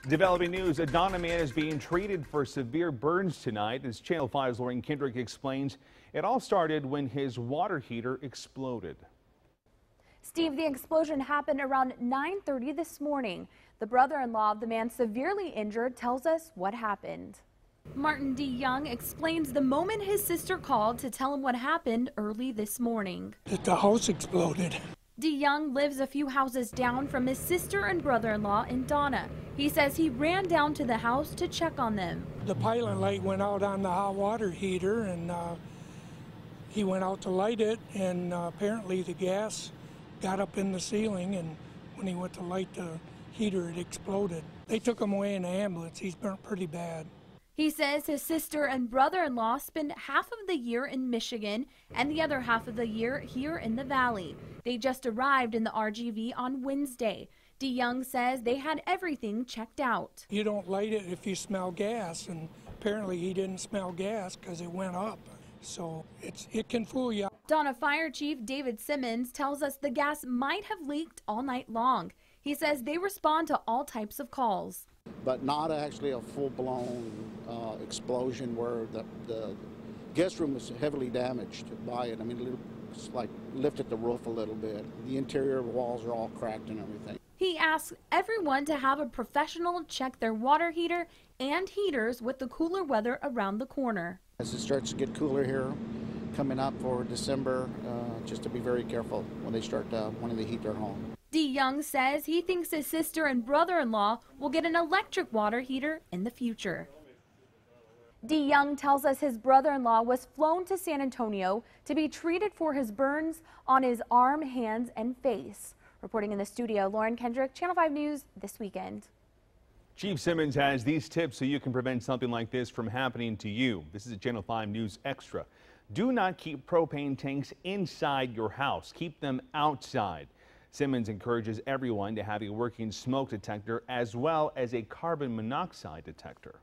Developing news, a Donna man is being treated for severe burns tonight. As Channel 5's Lauren Kendrick explains, it all started when his water heater exploded. Steve, the explosion happened around 9:30 this morning. The brother-in-law of the man severely injured tells us what happened. Martin D. Young explains the moment his sister called to tell him what happened early this morning. The house exploded. D. Young lives a few houses down from his sister and brother-in-law in Donna. He says he ran down to the house to check on them. The pilot light went out on the hot water heater, and he went out to light it, and apparently the gas got up in the ceiling, and when he went to light the heater, it exploded. They took him away in an ambulance. He's burnt pretty bad. He says his sister and brother-in-law spend half of the year in Michigan and the other half of the year here in the Valley. They just arrived in the RGV on Wednesday. D. Young says they had everything checked out. You don't light it if you smell gas, and apparently he didn't smell gas because it went up. So it can fool you. Donna Fire Chief David Simmons tells us the gas might have leaked all night long. He says they respond to all types of calls. But not actually a full-blown explosion where the guest room was heavily damaged by it. I mean, it's like lifted the roof a little bit. The interior walls are all cracked and everything. He asks everyone to have a professional check their water heater and heaters with the cooler weather around the corner. As it starts to get cooler here, coming up for December, just to be very careful when they start wanting to heat their home. D. Young says he thinks his sister and brother-in-law will get an electric water heater in the future. D. Young tells us his brother-in-law was flown to San Antonio to be treated for his burns on his arm, hands, and face. Reporting in the studio, Lauren Kendrick, Channel 5 News This Weekend. Chief Simmons has these tips so you can prevent something like this from happening to you. This is a Channel 5 News Extra. Do not keep propane tanks inside your house. Keep them outside. Simmons encourages everyone to have a working smoke detector as well as a carbon monoxide detector.